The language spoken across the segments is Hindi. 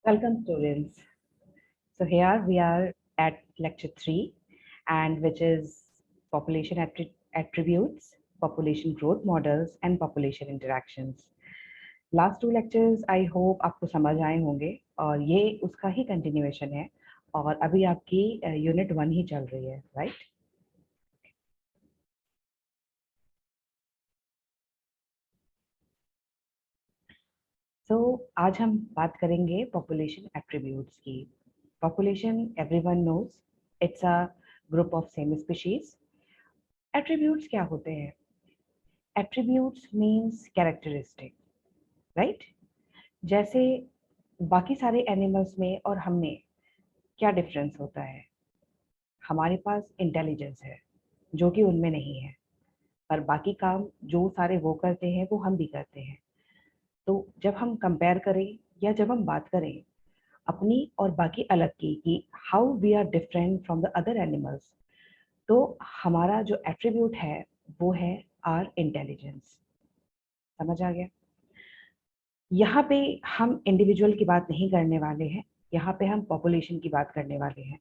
Welcome students. So here we are at lecture 3 and which is population attributes, population growth models and population interactions. Last two lectures I hope आपको समझ आए होंगे और ये उसका ही continuation है और अभी आपकी यूनिट 1 ही चल रही है, right? So आज हम बात करेंगे population attributes की. Population everyone knows it's a group of same species. Attributes क्या होते हैं? Attributes means characteristic, right? जैसे बाकी सारे एनिमल्स में और हमें क्या डिफरेंस होता है? हमारे पास इंटेलिजेंस है जो कि उनमें नहीं है, पर बाकी काम जो सारे वो करते हैं वो हम भी करते हैं. तो जब हम कंपेयर करें या जब हम बात करें अपनी और बाकी अलग की कि how we are different from the other animals, तो हमारा जो एट्रीब्यूट है वो है आर इंटेलिजेंस. समझ आ गया? यहाँ पे हम इंडिविजुअल की बात नहीं करने वाले हैं, यहाँ पे हम पॉपुलेशन की बात करने वाले हैं.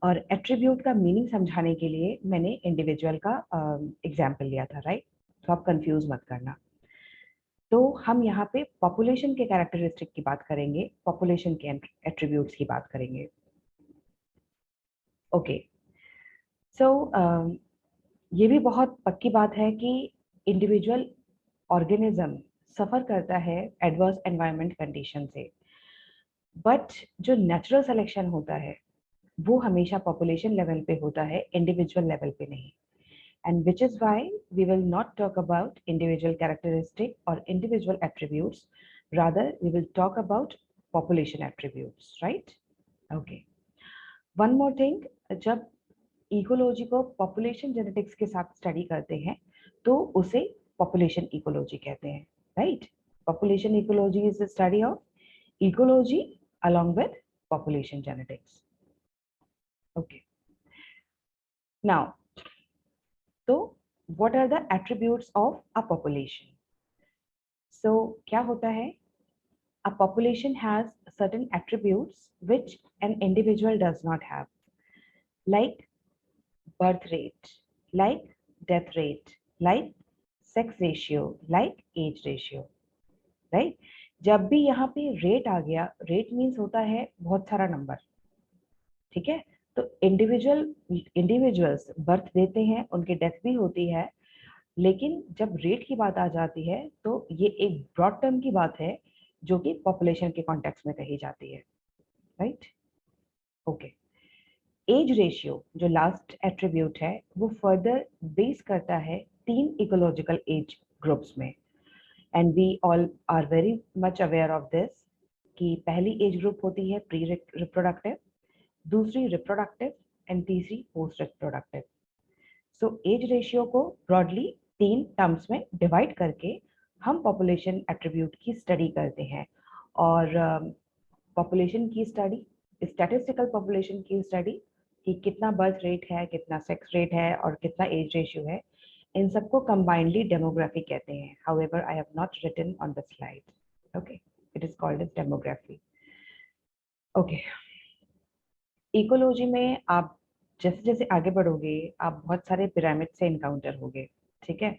और एट्रीब्यूट का मीनिंग समझाने के लिए मैंने इंडिविजुअल का एग्जाम्पल लिया था, राइट? तो आप कंफ्यूज मत करना. तो हम यहाँ पे पॉपुलेशन के कैरेक्टरिस्टिक की बात करेंगे, पॉपुलेशन के एट्रीब्यूट्स की बात करेंगे. ओके. सो ये भी बहुत पक्की बात है कि इंडिविजुअल ऑर्गेनिज्म सफ़र करता है एडवर्स एनवायरनमेंट कंडीशन से, बट जो नेचुरल सिलेक्शन होता है वो हमेशा पॉपुलेशन लेवल पे होता है, इंडिविजुअल लेवल पे नहीं. And which is why we will not talk about individual characteristic और individual attributes, rather we will talk about population attributes, right? Okay. One more thing, जब इकोलॉजी को पॉपुलेशन जेनेटिक्स के साथ स्टडी करते हैं तो उसे पॉपुलेशन इकोलॉजी कहते हैं, right? Population ecology is the study of ecology along with population genetics. Okay. Now, so what are the attributes of a population? So क्या होता है? A population has certain attributes which an individual does not have, like birth rate, like death rate, like sex ratio, like age ratio, right? जब भी यहाँ पे रेट आ गया, रेट मीन्स होता है बहुत सारा नंबर, ठीक है? तो इंडिविजुअल्स बर्थ देते हैं, उनकी डेथ भी होती है, लेकिन जब रेट की बात आ जाती है तो ये एक ब्रॉड टर्म की बात है जो कि पॉपुलेशन के कॉन्टेक्स्ट में कही जाती है, राइट? ओके. एज रेशियो जो लास्ट एट्रीब्यूट है वो फर्दर बेस करता है 3 इकोलॉजिकल एज ग्रुप्स में, and we all are very much aware of this कि पहली एज ग्रुप होती है प्री रिप्रोडक्टिव, दूसरी रिप्रोडक्टिव एंड तीसरी post reproductive. So age ratio को ब्रॉडली 3 टर्म्स में डिवाइड करके हम पॉपुलेशन एट्रीब्यूट की स्टडी करते हैं. और पॉपुलेशन की स्टडी, स्टैटिस्टिकल पॉपुलेशन की स्टडी कि कितना बर्थ रेट है, कितना सेक्स रेट है और कितना एज रेशियो है, इन सबको कंबाइंडली डेमोग्राफी कहते हैं. However I have not written on the slide. Okay, it is called age demography. Okay. Ecology में आप जैसे जैसे आगे बढ़ोगे आप बहुत सारे पिरामिड से इनकाउंटर होगे, ठीक है?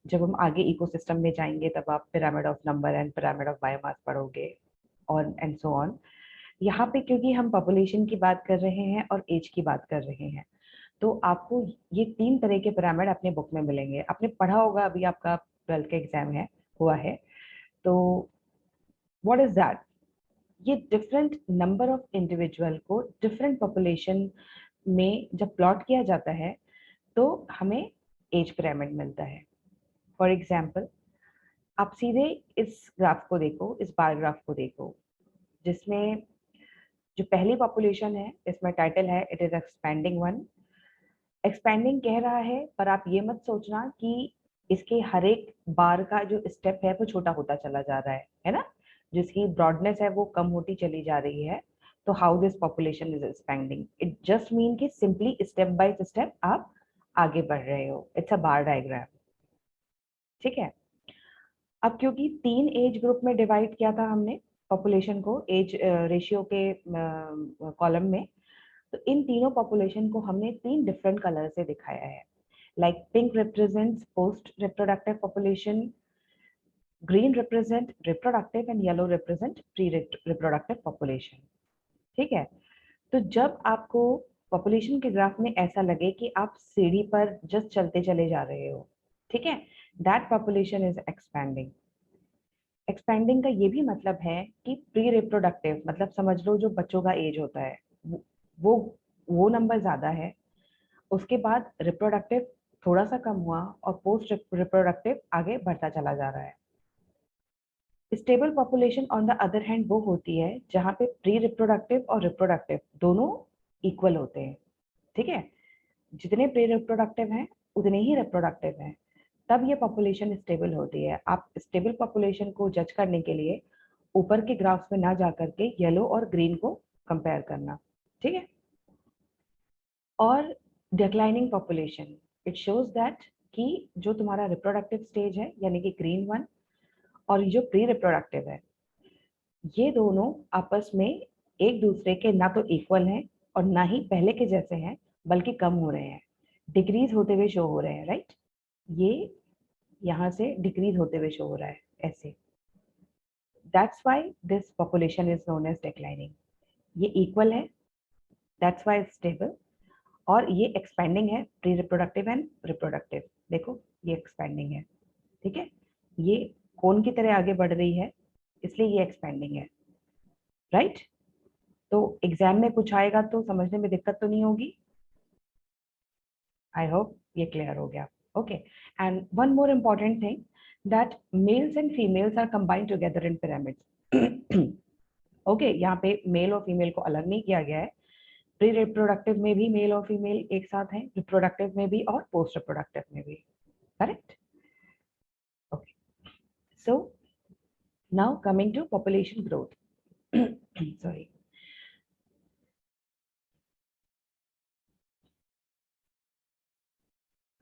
जब हम आगे इकोसिस्टम में जाएंगे तब आप pyramid of number and pyramid of biomass पढ़ोगे और एंड सो ऑन. यहाँ पे क्योंकि हम पॉपुलेशन की बात कर रहे हैं और एज की बात कर रहे हैं, तो आपको ये 3 तरह के पिरामिड अपने बुक में मिलेंगे. आपने पढ़ा होगा, अभी आपका 12th का एग्जाम है हुआ है, तो व्हाट इज दैट? ये डिफरेंट नंबर ऑफ इंडिविजुअल को डिफरेंट पॉपुलेशन में जब प्लॉट किया जाता है तो हमें एज पिरामिड मिलता है. फॉर एग्जाम्पल, आप सीधे इस ग्राफ को देखो, इस बार ग्राफ को देखो, जिसमें जो पहली पॉपुलेशन है इसमें टाइटल है it is expanding one. Expanding कह रहा है, पर आप ये मत सोचना कि इसके हर एक बार का जो स्टेप है वो छोटा होता चला जा रहा है ना? जिसकी ब्रॉडनेस है वो कम होती चली जा रही है. तो how this population is expanding, it just mean कि सिंपली स्टेप बाय स्टेप आप आगे बढ़ रहे हो. इट्स अ बार डायग्राम, ठीक है? अब क्योंकि 3 एज ग्रुप में डिवाइड किया था हमने, पॉपुलेशन को एज रेशियो के कॉलम में, तो इन तीनों पॉपुलेशन को हमने 3 डिफरेंट कलर से दिखाया है। Like pink represents post reproductive population, green represent reproductive and yellow represent pre reproductive population. ठीक है, तो जब आपको पॉपुलेशन के ग्राफ में ऐसा लगे कि आप सीढ़ी पर जस्ट चलते चले जा रहे हो, ठीक है, that population is expanding. Expanding का ये भी मतलब है कि प्री रिप्रोडक्टिव मतलब समझ लो जो बच्चों का एज होता है वो वो नंबर ज्यादा है, उसके बाद रिप्रोडक्टिव थोड़ा सा कम हुआ और पोस्ट रिप्रोडक्टिव आगे बढ़ता चला जा रहा है। Stable population on the other hand वो होती है जहां पे प्री रिप्रोडक्टिव और रिप्रोडक्टिव दोनों इक्वल होते हैं। ठीक है, जितने प्री रिप्रोडक्टिव हैं उतने ही रिप्रोडक्टिव हैं, तब ये पॉपुलेशन स्टेबल होती है। आप स्टेबल पॉपुलेशन को जज करने के लिए ऊपर के ग्राफ्स में ना जा करके येलो और ग्रीन को कंपेयर करना। ठीक है, और declining population, it shows that कि जो तुम्हारा रिप्रोडक्टिव स्टेज है यानी कि ग्रीन वन और जो प्री रिप्रोडक्टिव है, ये दोनों आपस में एक दूसरे के ना तो इक्वल हैं और ना ही पहले के जैसे हैं, बल्कि कम हो रहे हैं, डिक्रीज होते हुए शो हो रहे हैं। राइट, ये यहाँ से डिक्रीज होते हुए शो हो रहा है ऐसे। That's why this population is known as declining. ये इक्वल है, दैट्स व्हाई स्टेबल, और ये एक्सपेंडिंग है, प्री रिप्रोडक्टिव एंड रिप्रोडक्टिव। देखो ये एक्सपेंडिंग है, ठीक है, ये कोन की तरह आगे बढ़ रही है इसलिए ये एक्सपेंडिंग है। राइट, तो एग्जाम में कुछ आएगा तो समझने में दिक्कत तो नहीं होगी। आई होप ये क्लियर हो गया। Okay, and one more important thing that males and females are combined together in pyramids. Okay, यहाँ पे मेल और फीमेल को अलग नहीं किया गया है। प्री रिप्रोडक्टिव में भी मेल और फीमेल एक साथ हैं, रिप्रोडक्टिव में भी और पोस्ट रिप्रोडक्टिव में भी। Correct? Okay, so now coming to population growth. Sorry,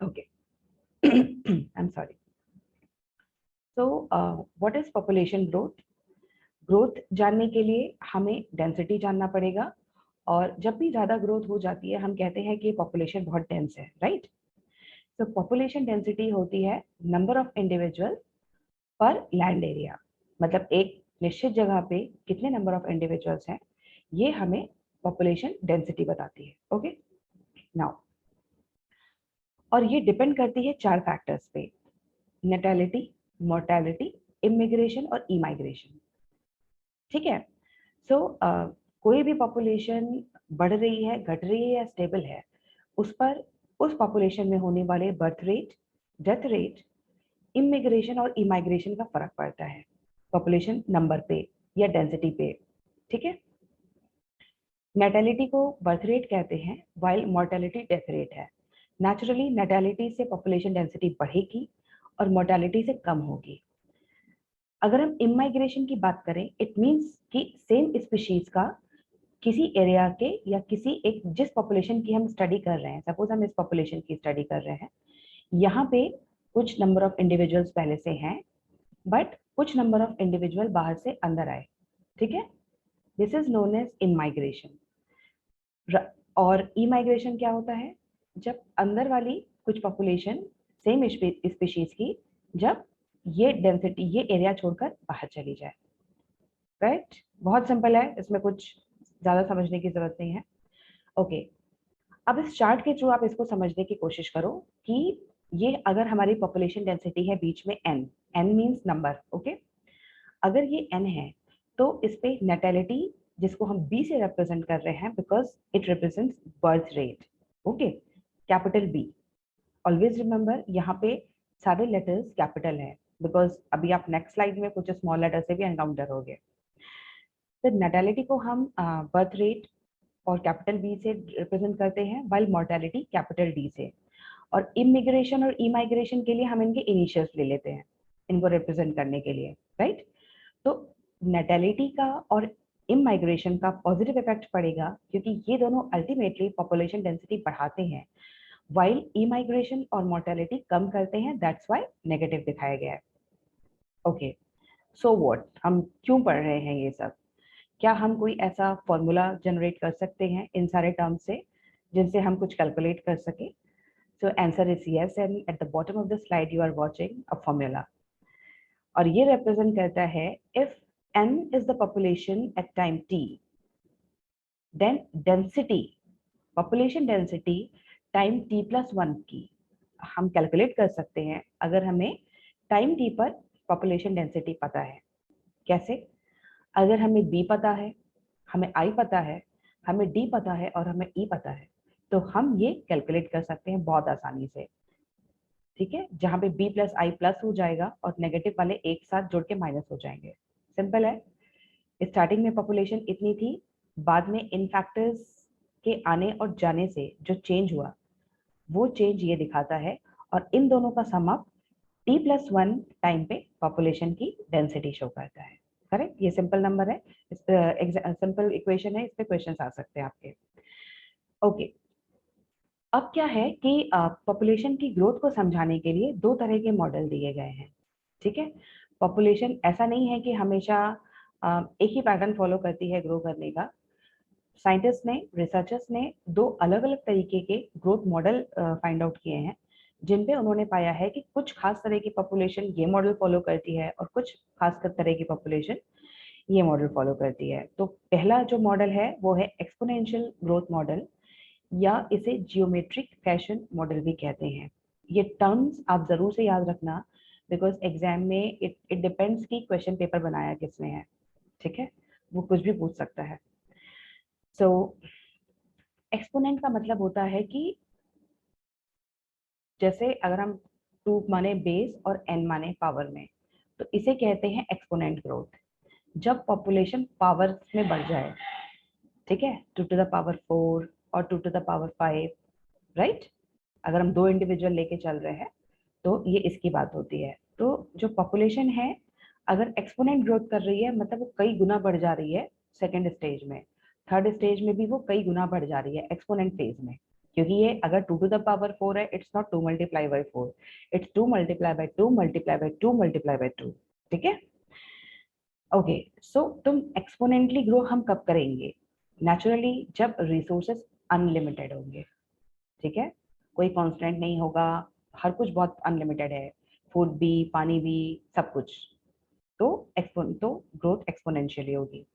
okay. I'm sorry. So what is population growth? Growth जानने के लिए हमें डेंसिटी जानना पड़ेगा, और जब भी ज्यादा ग्रोथ हो जाती है हम कहते हैं कि पॉपुलेशन बहुत डेंस है। राइट, तो पॉपुलेशन डेंसिटी होती है नंबर ऑफ इंडिविजुअल पर लैंड एरिया, मतलब एक निश्चित जगह पे कितने नंबर ऑफ इंडिविजुअल्स हैं, ये हमें पॉपुलेशन डेंसिटी बताती है। ओके, नाउ, और ये डिपेंड करती है 4 फैक्टर्स पे: नेटेलिटी, मोर्टेलिटी, इमिग्रेशन और इमाइग्रेशन। ठीक है, सो कोई भी पॉपुलेशन बढ़ रही है, घट रही है या स्टेबल है, उस पर उस पॉपुलेशन में होने वाले birth rate, death rate, immigration और इमाइग्रेशन का फर्क पड़ता है पॉपुलेशन नंबर पे या डेंसिटी पे। ठीक है, नेटेलिटी को बर्थ रेट कहते हैं, वाइल मोर्टेलिटी डेथ रेट है। नेचुरली नेटेलिटी से पॉपुलेशन डेंसिटी बढ़ेगी और मोर्टेलिटी से कम होगी। अगर हम इमाइग्रेशन की बात करें, इट मींस कि सेम स्पीशीज का किसी एरिया के या किसी एक जिस पॉपुलेशन की हम स्टडी कर रहे हैं, सपोज हम इस पॉपुलेशन की स्टडी कर रहे हैं, यहाँ पे कुछ नंबर ऑफ इंडिविजुअल्स पहले से हैं, बट कुछ नंबर ऑफ इंडिविजुअल बाहर से अंदर आए। ठीक है, this is known as emigration. और इमाइग्रेशन क्या होता है? जब अंदर वाली कुछ पॉपुलेशन सेम स्पीशीज की, जब ये डेंसिटी, ये एरिया छोड़कर बाहर चली जाए। राइट, बहुत सिंपल है, इसमें कुछ ज्यादा समझने की जरूरत नहीं है। ओके, अब इस चार्ट के थ्रू आप इसको समझने की कोशिश करो कि ये अगर हमारी पॉपुलेशन डेंसिटी है बीच में n, n means number. Okay, अगर ये n है तो इस पे नेटेलिटी, जिसको हम b से रिप्रेजेंट कर रहे हैं because it represents birth rate. Okay, capital B, always remember यहाँ पे सारे लेटर्स कैपिटल हैं, बिकॉज अभी आप नेक्स्ट स्लाइड में कुछ स्मॉल लेटर से भी एनकाउंटर हो गए। तो नेटेलिटी को हम बर्थ रेट और कैपिटल बी से रिप्रेजेंट करते हैं, वाइल मोर्टेलिटी कैपिटल डी से। और इमिग्रेशन और इमाइग्रेशन के लिए हम इनके इनिशियल्स ले लेते हैं इनको रिप्रेजेंट करने के लिए। राइट, तो नेटेलिटी का और इमाइग्रेशन का पॉजिटिव इफेक्ट पड़ेगा क्योंकि ये दोनों अल्टीमेटली पॉपुलेशन डेंसिटी बढ़ाते हैं, वाइल इमाइग्रेशन और मोर्टेलिटी कम करते हैं। दैट्स व्हाई नेगेटिव दिखाया गया है। ओके, सो व्हाट, हम क्यों पढ़ रहे हैं ये सब? क्या हम कोई ऐसा फॉर्मूला जनरेट कर सकते हैं इन सारे टर्म्स से जिनसे हम कुछ कैलकुलेट कर सके? So answer is yes, and at the bottom of the slide you are watching a formula, और ये रिप्रेजेंट करता है if n is the population at time t, then density, population density time t+1 की हम कैलकुलेट कर सकते हैं अगर हमें टाइम t पर पॉपुलेशन डेंसिटी पता है। कैसे? अगर हमें b पता है, हमें i पता है, हमें d पता है और हमें e पता है, तो हम ये कैलकुलेट कर सकते हैं बहुत आसानी से। ठीक है, जहां पे b प्लस आई प्लस हो जाएगा और नेगेटिव वाले एक साथ जुड़ के माइनस हो जाएंगे। सिंपल है। स्टार्टिंग में पॉपुलेशन इतनी थी, बाद में इन फैक्टर्स के आने और जाने से जो चेंज हुआ वो चेंज ये दिखाता है, और इन दोनों का सम अप t+1 टाइम पे पॉपुलेशन की डेंसिटी शो करता है। करेक्ट? ये सिंपल नंबर है, सिंपल इक्वेशन है, इस पे क्वेश्चंस आ सकते हैं आपके। ओके, अब क्या है कि पॉपुलेशन की ग्रोथ को समझाने के लिए दो तरह के मॉडल दिए गए हैं। ठीक है, पॉपुलेशन ऐसा नहीं है कि हमेशा एक ही पैटर्न फॉलो करती है ग्रो करने का। साइंटिस्ट ने, रिसर्चर्स ने दो अलग अलग तरीके के ग्रोथ मॉडल फाइंड आउट किए हैं, जिन पे उन्होंने पाया है कि कुछ खास तरह की पॉपुलेशन ये मॉडल फॉलो करती है और कुछ खास तरह की पॉपुलेशन ये मॉडल फॉलो करती है। तो पहला जो मॉडल है वो है एक्सपोनेंशियल ग्रोथ मॉडल, या इसे जियोमेट्रिक फैशन मॉडल भी कहते हैं। ये टर्म्स आप जरूर से याद रखना, बिकॉज एग्जाम में इट डिपेंड्स कि क्वेश्चन पेपर बनाया किसने है। ठीक है, वो कुछ भी पूछ सकता है। सो एक्सपोनेंट का मतलब होता है कि जैसे अगर हम 2 माने बेस और n माने पावर में, तो इसे कहते हैं एक्सपोनेंट ग्रोथ। जब पॉपुलेशन पावर में बढ़ जाए, ठीक है, 2 टू द पावर 4 और 2 टू द पावर 5, राइट? अगर हम दो इंडिविजुअल लेके चल रहे हैं तो ये इसकी बात होती है। तो जो पॉपुलेशन है अगर एक्सपोनेंट ग्रोथ कर रही है, मतलब वो कई गुना बढ़ जा रही है सेकेंड स्टेज में, थर्ड स्टेज में भी वो कई गुना बढ़ जा रही है एक्सपोनेंट फेज में। क्योंकि ये अगर 2 टू द पावर 4 है, it's not 2 multiply by 4, it's 2 multiply by 2 multiply by 2 multiply by 2। ठीक है, ओके। सो तुम एक्सपोनेंटली ग्रो हम कब करेंगे? नेचुरली जब रिसोर्सेस अनलिमिटेड होंगे। ठीक है, कोई कांस्टेंट नहीं होगा, हर कुछ बहुत अनलिमिटेड है, फूड भी, पानी भी, सब कुछ। तो तो ग्रोथ एक्सपोनेंशियली होगी।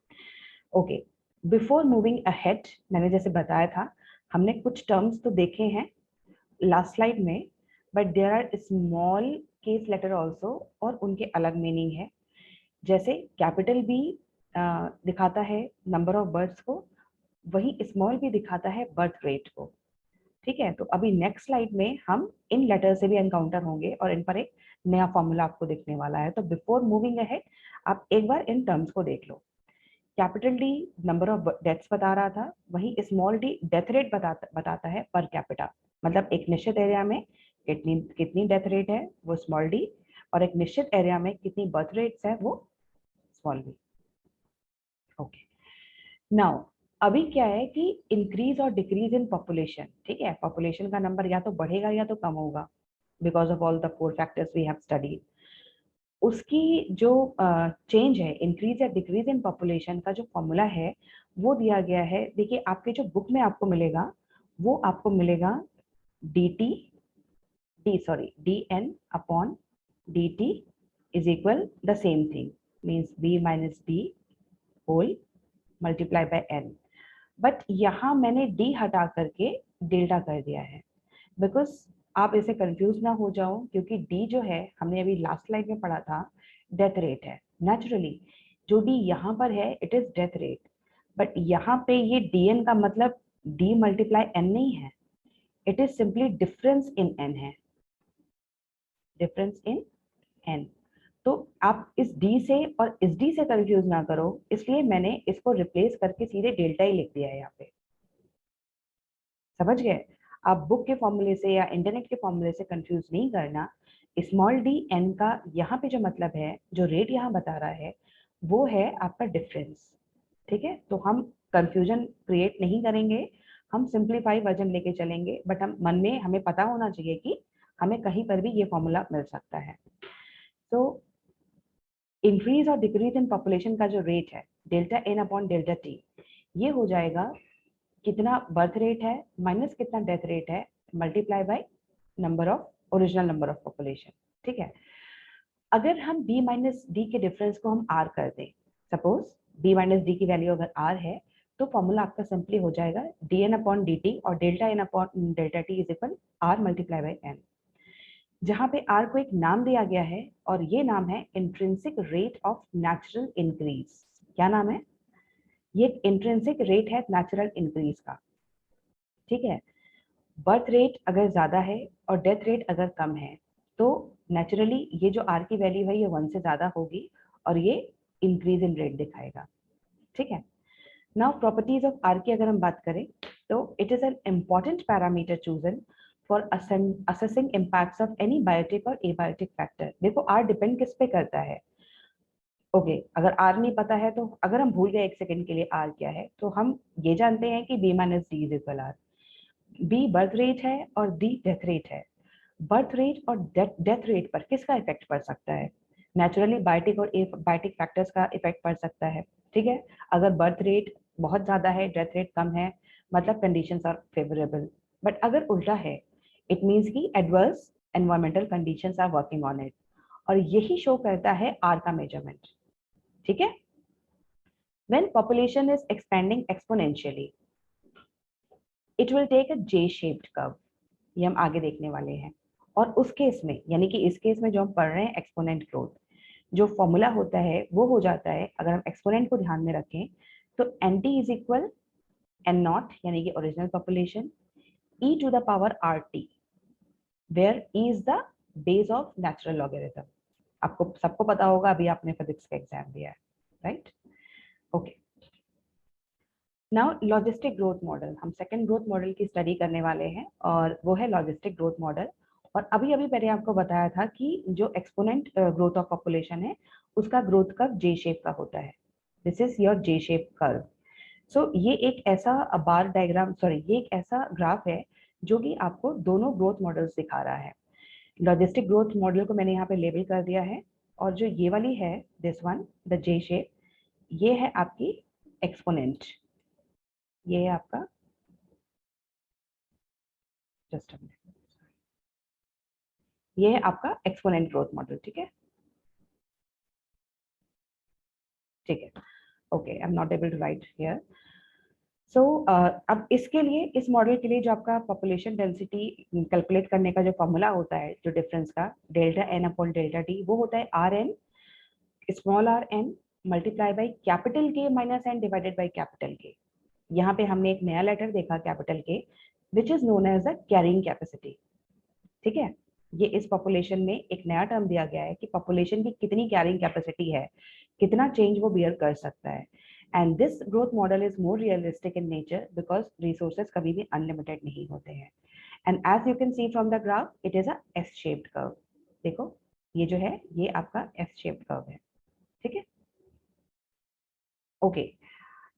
ओके, बिफोर मूविंग अहेड, मैंने जैसे बताया था, हमने कुछ टर्म्स तो देखे हैं लास्ट स्लाइड में, but there are small case letter also, और उनके अलग मीनिंग है। जैसे कैपिटल बी दिखाता है नंबर ऑफ बर्ड्स को, वही स्मॉल बी दिखाता है बर्थ रेट को। ठीक है, तो अभी नेक्स्ट स्लाइड में हम इन लेटर से भी एनकाउंटर होंगे और इन पर एक नया फॉर्मूला आपको दिखने वाला है। तो बिफोर मूविंग अहेड आप एक बार इन टर्म्स को देख लो। Capital D number of deaths बता रहा था, वही स्मॉल डी डेथ रेट बताता है पर कैपिटा, मतलब एक निश्चित एरिया में कितनी कितनी डेथ रेट है वो स्मॉल डी, और एक निश्चित एरिया में कितनी बर्थ रेट्स है वो स्मॉल बी। ओके, नाउ अभी क्या है कि इंक्रीज और डिक्रीज इन पॉपुलेशन, ठीक है, पॉपुलेशन का नंबर या तो बढ़ेगा या तो कम होगा, because of all the 4 factors we have studied. उसकी जो चेंज है, इंक्रीज या डिक्रीज इन पॉपुलेशन का जो फॉर्मूला है वो दिया गया है। देखिए आपके जो बुक में आपको मिलेगा, वो आपको मिलेगा D T D N upon D T is equal the same thing, means B minus D whole multiply by N. But यहाँ मैंने डी हटा करके डेल्टा कर दिया है, बिकॉज आप इसे कंफ्यूज ना हो जाओ, क्योंकि डी जो है हमने अभी लास्ट स्लाइड में पढ़ा था डेथ रेट है। नेचुरली जो डी यहाँ पर है it is death rate, but यहाँ पे ये dn का मतलब d मल्टीप्लाई n नहीं है, it is simply difference in n है, डिफरेंस इन n। तो आप इस d से और इस d से कंफ्यूज ना करो, इसलिए मैंने इसको रिप्लेस करके सीधे डेल्टा ही लिख दिया है यहाँ पे। समझ गए? आप बुक के फॉर्मूले से या इंटरनेट के फॉर्मूले से कंफ्यूज नहीं करना। स्मॉल डी एन का यहाँ पे जो मतलब है, जो रेट यहाँ बता रहा है, वो है आपका डिफरेंस। ठीक है, तो हम कंफ्यूजन क्रिएट नहीं करेंगे, हम सिंप्लीफाई वर्जन लेके चलेंगे, बट हम मन में हमें पता होना चाहिए कि हमें कहीं पर भी ये फॉर्मूला मिल सकता है। तो इंक्रीज और डिक्रीज इन पॉपुलेशन का जो रेट है delta N upon delta T, ये हो जाएगा कितना बर्थ रेट है माइनस कितना डेथ रेट है multiply by number of original number of population. ठीक है, अगर हम b माइनस डी के डिफरेंस को हम r कर दें, सपोज b माइनस डी की वैल्यू अगर r है, तो फॉर्मूला आपका सिंपली हो जाएगा dn अपॉन dt और delta N upon delta T is equal r multiply by n, जहां पे r को एक नाम दिया गया है और ये नाम है intrinsic rate of natural increase. क्या नाम है? ये इंट्रिंसिक रेट है नेचुरल इंक्रीज का। ठीक है, बर्थ रेट अगर ज्यादा है और डेथ रेट अगर कम है तो नेचुरली ये जो r की वैल्यू है ये 1 से ज्यादा होगी और ये इंक्रीज इन रेट दिखाएगा। ठीक है, नाउ प्रॉपर्टीज ऑफ r की अगर हम बात करें तो it is an important parameter chosen for assessing impacts of any biotic और एबायोटिक फैक्टर। देखो r डिपेंड किस पे करता है। ओके अगर r नहीं पता है तो अगर हम भूल गए एक सेकंड के लिए r क्या है, तो हम ये जानते हैं कि b minus D is equal r। b birth rate है और d डेथ रेट है। बर्थ रेट और डेथ रेट पर किसका इफेक्ट पड़ सकता है? नेचुरली बायोटिक और एबायोटिक फैक्टर्स का इफेक्ट पड़ सकता है। ठीक है, अगर बर्थ रेट बहुत ज्यादा है डेथ रेट कम है मतलब कंडीशंस आर फेवरेबल, बट अगर उल्टा है इट मींस कि adverse environmental conditions are working on it, और यही शो करता है आर का मेजरमेंट। ठीक है, when population is expanding exponentially it will take a J shaped curve, ये हम आगे देखने वाले हैं। और उस केस में यानी कि इस केस में जो हम पढ़ रहे हैं एक्सपोनेंट ग्रोथ, जो फॉर्मूला होता है वो हो जाता है, अगर हम एक्सपोनेंट को ध्यान में रखें तो N T is equal N not यानी कि original population E to the power R T, where E is the base of natural logarithm. आपको सबको पता होगा, अभी आपने फिजिक्स का एग्जाम दिया है, right? Okay, now logistic growth model, हम सेकंड ग्रोथ मॉडल की स्टडी करने वाले हैं और वो है लॉजिस्टिक ग्रोथ मॉडल। और अभी अभी मैंने आपको बताया था कि जो एक्सपोनेंट ग्रोथ ऑफ पॉपुलेशन है उसका ग्रोथ कर्व जे शेप का होता है। This is your J shape curve. So ये एक ऐसा बार डायग्राम, सॉरी ये एक ऐसा ग्राफ है जो कि आपको दोनों ग्रोथ मॉडल्स दिखा रहा है। लॉजिस्टिक ग्रोथ मॉडल को मैंने यहाँ पे लेबल कर दिया है, और जो ये वाली है this one the J shape, ये है आपकी एक्सपोनेंट, ये है आपका जस्ट ये है आपका एक्सपोनेंट ग्रोथ मॉडल। ठीक है, ठीक है, okay I am not able to write here. So अब इसके लिए, इस मॉडल के लिए जो आपका पॉपुलेशन डेंसिटी कैलकुलेट करने का जो फॉर्मूला होता है, जो डिफरेंस का delta N upon delta T, वो होता है R N small R N multiply by capital K minus N divided by capital K. यहाँ पे हमने एक नया लेटर देखा capital K, which is known as the carrying capacity. ठीक है, ये इस पॉपुलेशन में एक नया टर्म दिया गया है कि पॉपुलेशन की कितनी कैरिंग कैपेसिटी है, कितना चेंज वो बियर कर सकता है। And this growth model is more realistic in nature because resources कभी भी अनलिमिटेड नहीं होते हैं। And as you can see from the graph it is a S shaped curve. देखो ये जो है ये आपका एस शेप्ड कर्व है। ठीक है, ओके,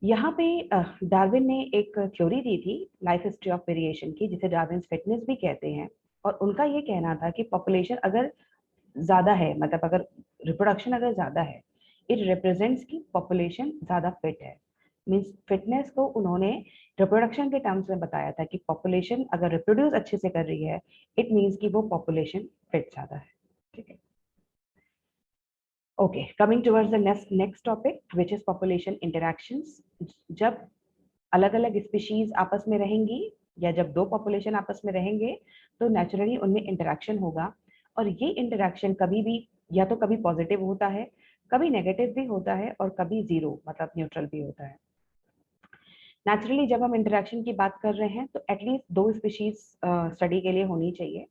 यहाँ पे डार्विन ने एक थ्योरी दी थी लाइफ हिस्ट्री ऑफ वेरिएशन की, जिसे डार्विन फिटनेस भी कहते हैं। और उनका ये कहना था कि पॉपुलेशन अगर ज्यादा है, मतलब अगर रिप्रोडक्शन अगर ज्यादा है, इट रिप्रेजेंट्स की पॉपुलेशन ज्यादा फिट है। मींस फिटनेस को उन्होंने रिप्रोडक्शन के टर्म्स में बताया था कि पॉपुलेशन अगर रिप्रोड्यूस अच्छे से कर रही है इट मींस कि वो पॉपुलेशन फिट ज्यादा है। ठीक है, okay, coming towards the next topic which is population interactions. जब अलग अलग स्पीशीज आपस में रहेंगी या जब दो पॉपुलेशन आपस में रहेंगे तो नेचुरली उनमें इंटरेक्शन होगा, और ये इंटरेक्शन कभी भी या तो कभी पॉजिटिव होता है, कभी नेगेटिव भी होता है, और कभी जीरो मतलब न्यूट्रल भी होता है। नेचुरली जब हम इंटरेक्शन की बात कर रहे हैं तो एटलीस्ट दो स्पीशीज स्टडी के लिए होनी चाहिए।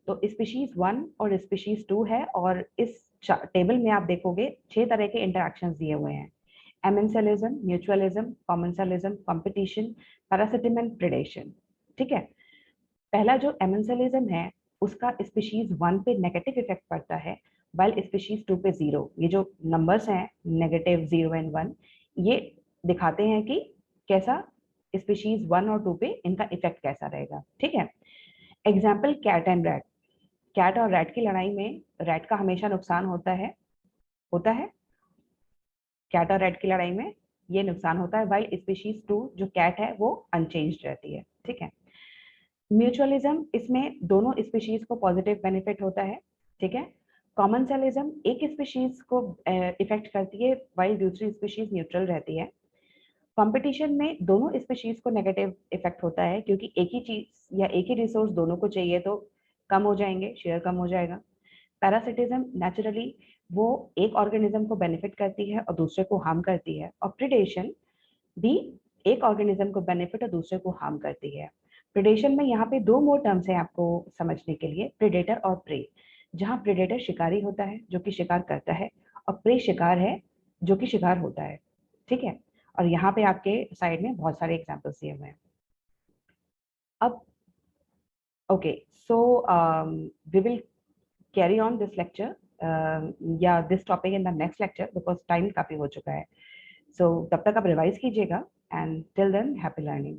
तो स्पीशीज 1 और स्पीशीज 2 है, और इस टेबल में आप देखोगे 6 तरह के इंटरेक्शंस दिए हुए हैं: amensalism, mutualism, commensalism, competition, parasitism and predation. ठीक है, पहला जो एमेंसलिज्म है उसका स्पीशीज 1 पे नेगेटिव इफेक्ट पड़ता है, वाइल स्पीशीज 2 पे जीरो। ये जो नंबर्स हैं नेगेटिव 0 एंड 1, ये दिखाते हैं कि कैसा स्पीशीज 1 और 2 पे इनका इफेक्ट कैसा रहेगा। ठीक है, example cat and rat. Cat और रैट की लड़ाई में रैट का हमेशा नुकसान होता है, होता है कैट और रैट की लड़ाई में ये नुकसान होता है, वाइल स्पीशीज 2 जो कैट है वो अनचेंज्ड रहती है। ठीक है, म्यूचुअलिज्म, इसमें दोनों स्पीशीज को पॉजिटिव बेनिफिट होता है। ठीक है, कॉमनसेलिज्म एक स्पीशीज को इफेक्ट करती है वाइल दूसरी स्पीशीज न्यूट्रल रहती है। कंपटीशन में दोनों स्पीशीज को नेगेटिव इफेक्ट होता है क्योंकि एक ही चीज या एक ही रिसोर्स दोनों को चाहिए तो कम हो जाएंगे, शेयर कम हो जाएगा। पैरासिटिज्म नेचुरली वो एक ऑर्गेनिज्म को बेनिफिट करती है और दूसरे को हार्म करती है, और प्रिडेशन भी एक ऑर्गेनिज्म को बेनिफिट और दूसरे को हार्म करती है। प्रिडेशन में यहाँ पे दो मोर टर्म्स हैं आपको समझने के लिए, प्रिडेटर और प्रे। जहाँ प्रिडेटर शिकारी होता है जो कि शिकार करता है, और प्रे शिकार है जो कि शिकार होता है। ठीक है, और यहाँ पे आपके साइड में बहुत सारे एग्जाम्पल्स दिए हुए हैं। अब okay, so we will carry on this lecture या this topic in the next lecture because time काफी हो चुका है। सो तब तक आप रिवाइज कीजिएगा, and till than happy learning.